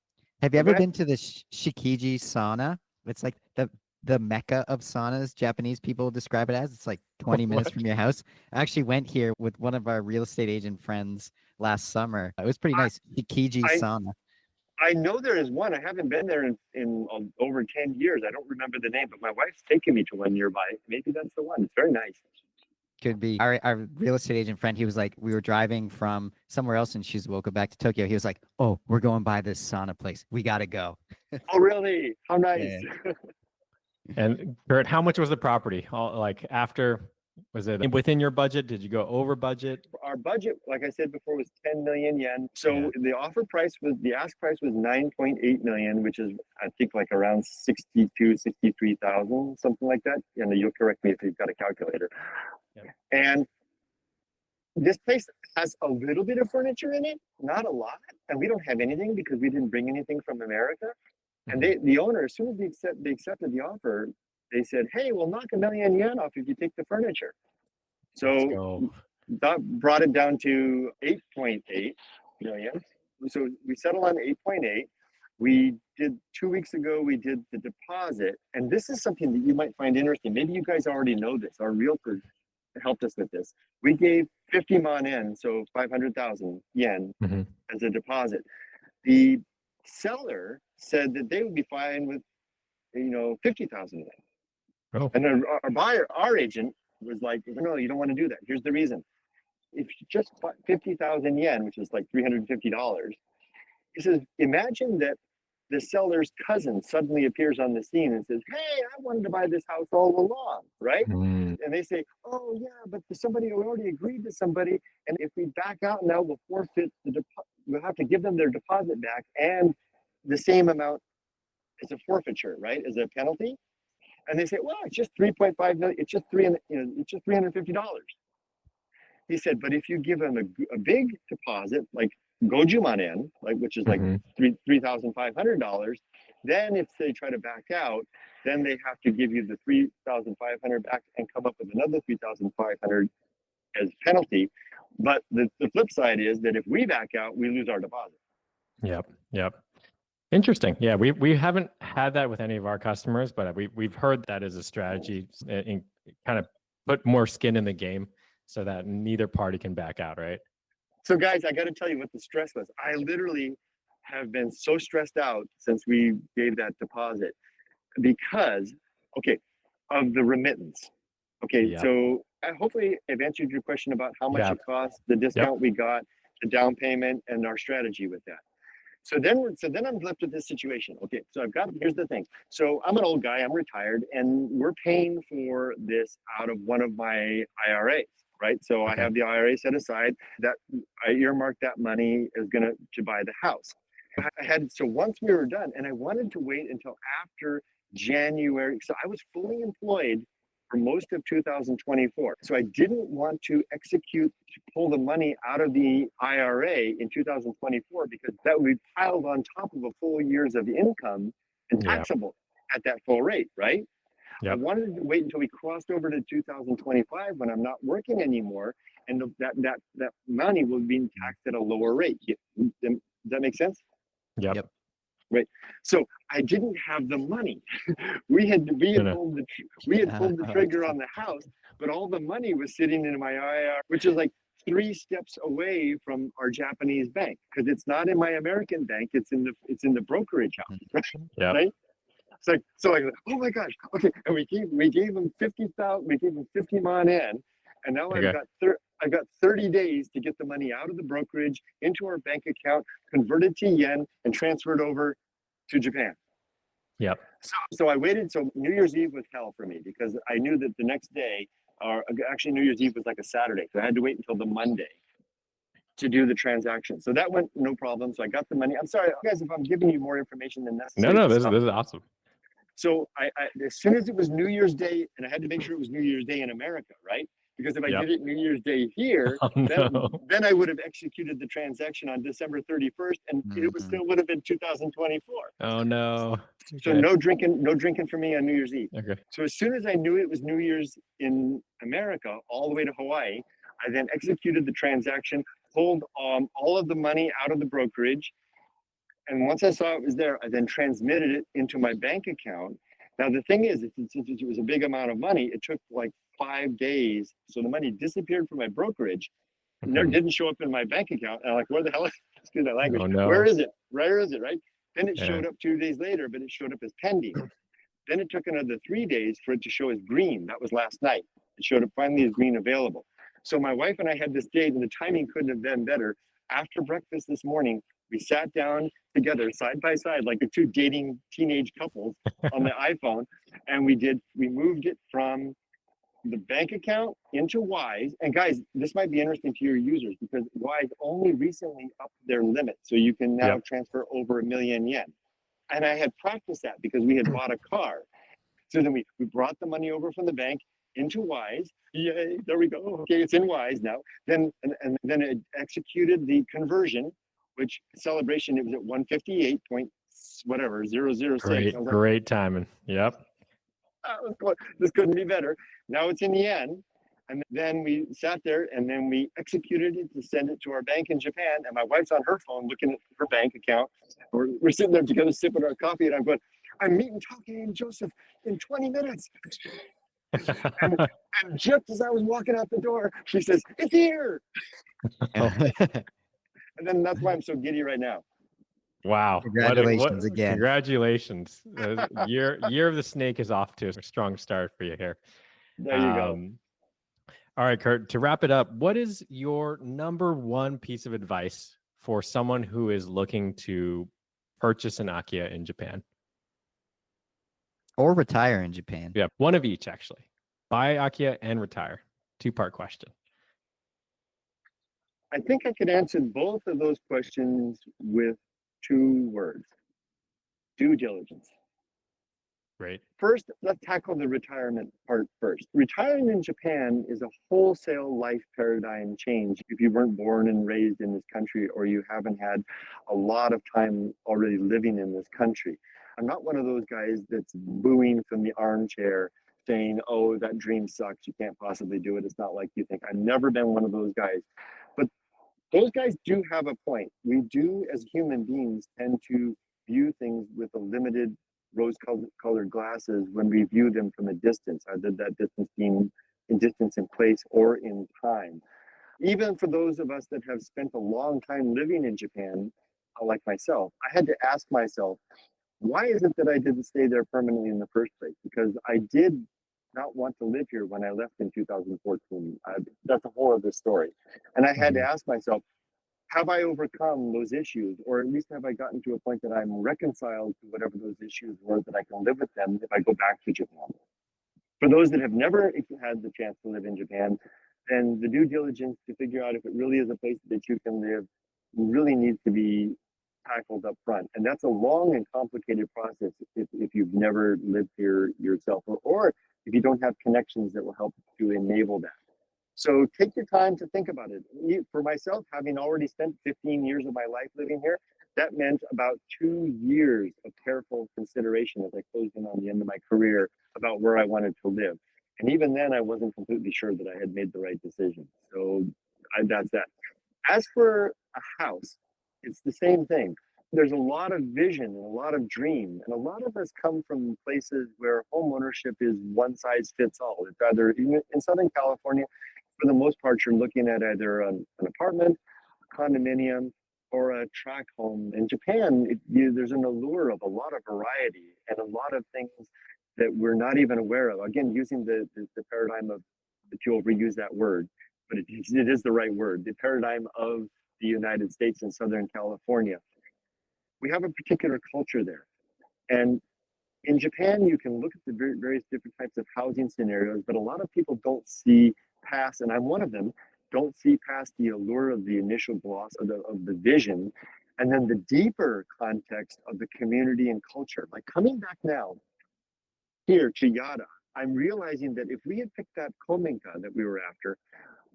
Have you ever been to the Shikiji sauna? It's like the mecca of saunas. Japanese people describe it as. It's like 20 minutes from your house. I actually went here with one of our real estate agent friends last summer. It was pretty nice. Shikiji sauna. I know there is one. I haven't been there in over 10 years. I don't remember the name, but my wife's taken me to one nearby. Maybe that's the one. It's very nice. Could be. Our real estate agent friend, he was like, we were driving from somewhere else in Shizuoka back to Tokyo. He was like, oh, we're going by this sauna place. We got to go. Oh, really? How nice. Yeah. And Kurt, how much was the property? Was it within your budget? Did you go over budget? Our budget, like I said before, was 10 million yen. So the ask price was 9.8 million, which is, I think, like around 63,000, something like that. And you'll correct me if you've got a calculator. Yeah. And this place has a little bit of furniture in it, not a lot. And we don't have anything because we didn't bring anything from America. And the owner, as soon as they accepted the offer, they said, hey, we'll knock 1 million yen off if you take the furniture. So that brought it down to 8.8 million. So we settled on 8.8. We did 2 weeks ago, we did the deposit. And this is something that you might find interesting. Maybe you guys already know this. Our realtor helped us with this. We gave 50 man yen, so 500,000 yen as a deposit. The seller said that they would be fine with 50,000 yen. Oh. And our agent was like, no, you don't want to do that. Here's the reason. If you just bought 50,000 yen, which is like $350, he says, imagine that the seller's cousin suddenly appears on the scene and says, hey, I wanted to buy this house all along, right? And they say, oh, yeah, but somebody already agreed to somebody. And if we back out now, we'll forfeit we'll have to give them their deposit back and the same amount as a forfeiture, right? As a penalty. And they say, well, it's just 3.5 million. It's just it's just $350. He said, but if you give them a big deposit, like gojumanen, which is like $3,500, then if they try to back out, then they have to give you the 3,500 back and come up with another 3,500 as penalty. But the flip side is that if we back out, we lose our deposit. Yep. Interesting. Yeah, we haven't had that with any of our customers, but we've heard that as a strategy and kind of put more skin in the game so that neither party can back out, right? So guys, I got to tell you what the stress was. I literally have been so stressed out since we gave that deposit because, of the remittance. So hopefully I've answered your question about how much it costs, the discount we got, the down payment, and our strategy with that. So then I'm left with this situation. Here's the thing. So I'm an old guy, I'm retired, and we're paying for this out of one of my IRAs, right? So I have the IRA set aside that I earmarked that money is to buy the house. So once we were done, and I wanted to wait until after January. So I was fully employed for most of 2024. So I didn't want to pull the money out of the IRA in 2024 because that would be piled on top of a full years of income and taxable at that full rate, right? I wanted to wait until we crossed over to 2025 when I'm not working anymore, and that money will be taxed at a lower rate. Does that make sense? Yep. Right. So I didn't have the money. we had pulled the trigger on the house, but all the money was sitting in my IRA, which is like 3 steps away from our Japanese bank because it's not in my American bank. It's in the brokerage house, Yeah. right? So like, oh my gosh, okay. And we gave him 50,000. We gave him 50 man in, and now Okay. I've got 30 days to get the money out of the brokerage into our bank account, converted to yen, and transferred over to Japan. Yep. So I waited. So New Year's Eve was hell for me because I knew that the next day, or actually New Year's Eve was like a Saturday, so I had to wait until the Monday to do the transaction. So that went no problem. So I got the money. I'm sorry, guys, if I'm giving you more information than necessary. No, this is awesome. So I as soon as it was New Year's Day, and I had to make sure it was New Year's Day in America, right? Because if I did it New Year's Day here, Oh, no. then I would have executed the transaction on December 31st, and it was still would have been 2024. Oh no. So no drinking for me on New Year's Eve. Okay. So as soon as I knew it was New Year's in America, all the way to Hawaii, I then executed the transaction, pulled all of the money out of the brokerage, and once I saw it was there, I then transmitted it into my bank account. Now the thing is, since it was a big amount of money, it took like 5 days. So the money disappeared from my brokerage, never didn't show up in my bank account. And I'm like, where the hell is, excuse my language, Oh, no. where is it? Where is it, right? Then it Yeah. showed up 2 days later, but it showed up as pending. Then it took another 3 days for it to show as green. That was last night. It showed up finally as green available. So my wife and I had this date, and the timing couldn't have been better. After breakfast this morning, we sat down together side by side like the 2 dating teenage couples on the iPhone, and we moved it from the bank account into Wise. And guys, this might be interesting to your users because Wise only recently upped their limit, so you can now transfer over 1 million yen. And I had practiced that because we had bought a car. So then we brought the money over from the bank into Wise. Yay, there we go. Okay, it's in Wise now. Then and then it executed the conversion, which celebration, it was at 158 point whatever 006. Great timing. Yep. This couldn't be better. Now it's in yen. And then we sat there and then we executed it to send it to our bank in Japan. And my wife's on her phone looking at her bank account. We're sitting there together sipping our coffee, and I'm going, I'm meeting Taki and Joseph in 20 minutes. and just as I was walking out the door, she says, it's here. And then that's why I'm so giddy right now. Wow. Congratulations again. Congratulations. Year of the Snake is off to a strong start for you here. There you go. All right, Kurt, to wrap it up, what is your number one piece of advice for someone who is looking to purchase an Akiya in Japan? Or retire in Japan. Yeah, one of each, actually. Buy Akiya and retire. 2-part question. I think I could answer both of those questions with 2 words: due diligence. Great. First, let's tackle the retirement part first. Retiring in Japan is a wholesale life paradigm change if you weren't born and raised in this country or you haven't had a lot of time already living in this country. I'm not one of those guys that's booing from the armchair saying, oh, that dream sucks, you can't possibly do it, it's not like you think. I've never been one of those guys. But those guys do have a point. We do, as human beings, tend to view things with a limited rose-colored glasses when we view them from a distance, either that distance being in distance in place or in time. Even for those of us that have spent a long time living in Japan, like myself, I had to ask myself, why is it that I didn't stay there permanently in the first place? Because I did not want to live here when I left in 2014. That's a whole other story. And I had to ask myself, have I overcome those issues, or at least have I gotten to a point that I'm reconciled to whatever those issues were, that I can live with them if I go back to Japan? For those that have never had the chance to live in Japan, then the due diligence to figure out if it really is a place that you can live really needs to be tackled up front. And that's a long and complicated process if you've never lived here yourself, or if you don't have connections that will help to enable that. So take your time to think about it. For myself, having already spent 15 years of my life living here, that meant about 2 years of careful consideration as I closed in on the end of my career about where I wanted to live. And even then, I wasn't completely sure that I had made the right decision. So that's that. As for a house, it's the same thing. There's a lot of vision and a lot of dream, and a lot of us come from places where home ownership is one size fits all. It's either in Southern California, For the most part, you're looking at either an apartment, condominium, or a tract home. In Japan, there's an allure of a lot of variety and a lot of things that we're not even aware of. Again, using the paradigm of, if you'll reuse that word, but it is the right word, the paradigm of the United States and Southern California. We have a particular culture there. And in Japan, you can look at the various different types of housing scenarios, but a lot of people don't see past, and I'm one of them, don't see past the allure of the initial gloss of the vision, and then the deeper context of the community and culture. Like coming back now here to Yada, I'm realizing that if we had picked that komenka that we were after,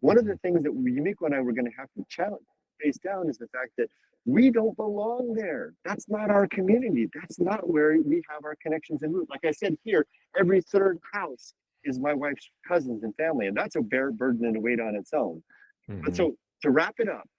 one of the things that Yumiko and I were going to have to face down is the fact that we don't belong there. That's not our community. That's not where we have our connections and roots. Like I said here, every third house is my wife's cousins and family, and that's a bare burden and a weight on its own. But so to wrap it up,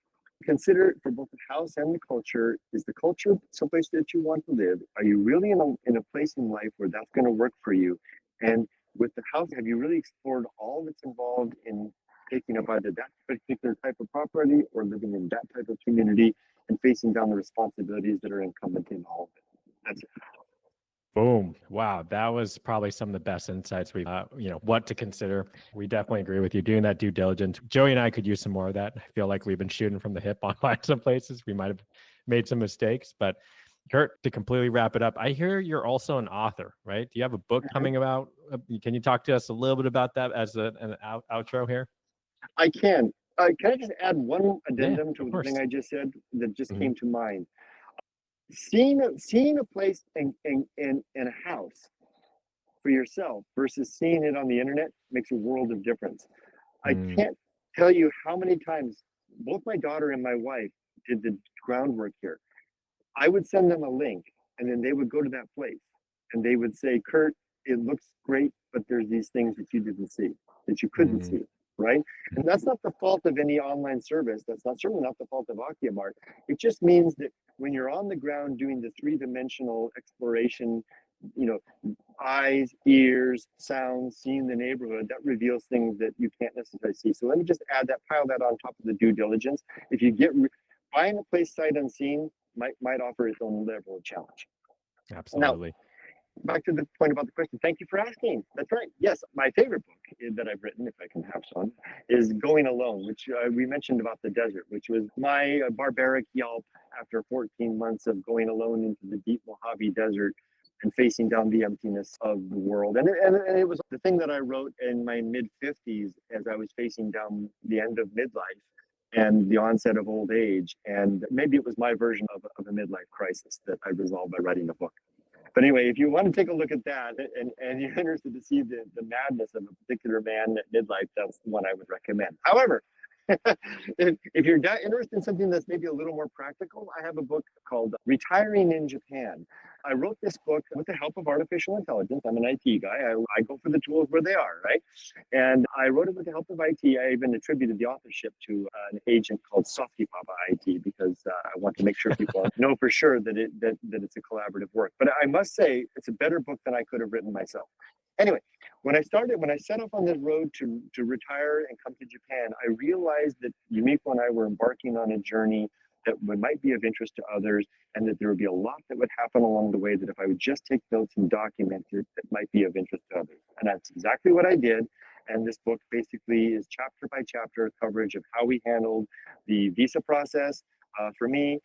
consider for both the house and the culture, is the culture someplace that you want to live? Are you really in a place in life where that's going to work for you? And with the house, have you really explored all that's involved in taking up either that particular type of property or living in that type of community and facing down the responsibilities that are incumbent in all of it? That's it. Boom. Wow. That was probably some of the best insights we've, what to consider. We definitely agree with you doing that due diligence. Joey and I could use some more of that. I feel like we've been shooting from the hip on some places. We might have made some mistakes, but Kurt, to completely wrap it up, I hear you're also an author, right? Do you have a book coming about? Can you talk to us a little bit about that as an outro here? I can. Can I just add one addendum to the course. thing I just said that just came to mind? Seeing a place in a house for yourself versus seeing it on the internet makes a world of difference. I can't tell you how many times both my daughter and my wife did the groundwork here. I would send them a link, and then they would go to that place, and they would say, "Kurt, it looks great, but there's these things that you didn't see, that you couldn't see." Right? And that's not the fault of any online service. That's certainly not the fault of AkiyaMart. It just means that when you're on the ground doing the three-dimensional exploration, eyes, ears, sounds, seeing the neighborhood, that reveals things that you can't necessarily see. So let me just pile that on top of the due diligence. If you buying a place sight unseen might offer its own level of challenge. Absolutely. Now, back to the point about the question. Thank you for asking. That's right. Yes, my favorite book that I've written, if I can have some, is Going Alone, which we mentioned about the desert, which was my barbaric yelp after 14 months of going alone into the deep Mojave Desert and facing down the emptiness of the world. And it was the thing that I wrote in my mid-50s as I was facing down the end of midlife and the onset of old age. And maybe it was my version of a midlife crisis that I resolved by writing a book. But anyway, if you want to take a look at that and you're interested to see the madness of a particular man at midlife, that's the one I would recommend. However, if you're interested in something that's maybe a little more practical, I have a book called Retiring in Japan. I wrote this book with the help of artificial intelligence. I'm an IT guy. I go for the tools where they are, right? And I wrote it with the help of IT. I even attributed the authorship to an agent called Softy Papa IT because I want to make sure people know for sure that it's a collaborative work. But I must say, it's a better book than I could have written myself. Anyway, when I set off on this road to retire and come to Japan, I realized that Yumiko and I were embarking on a journey that might be of interest to others, and that there would be a lot that would happen along the way that if I would just take notes and document it, that might be of interest to others. And that's exactly what I did. And this book basically is chapter by chapter coverage of how we handled the visa process for me,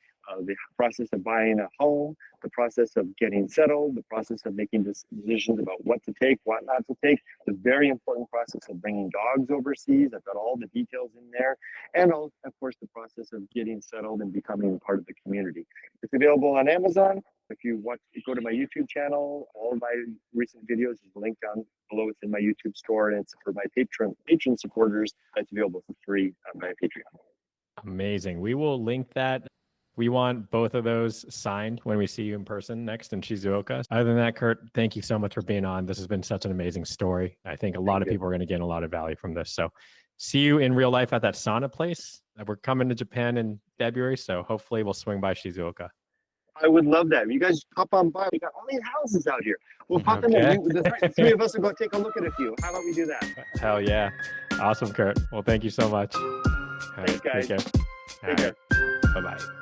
the process of buying a home, the process of getting settled, the process of making decisions about what to take, what not to take, the very important process of bringing dogs overseas. I've got all the details in there. And of course, the process of getting settled and becoming part of the community. It's available on Amazon. If you go to my YouTube channel, all of my recent videos is linked down below. It's in my YouTube store, and it's for my patron supporters. It's available for free on my Patreon. Amazing. We will link that. We want both of those signed when we see you in person next in Shizuoka. Other than that, Kurt, thank you so much for being on. This has been such an amazing story. I think a lot of people are going to gain a lot of value from this. So see you in real life at that sauna place. We're coming to Japan in February, so hopefully we'll swing by Shizuoka. I would love that. You guys pop on by. We got all these houses out here. We'll pop in there. The three of us will go take a look at a few. How about we do that? Hell yeah. Awesome, Kurt. Well, thank you so much. All Thanks, guys. Take care. Take care. Bye bye.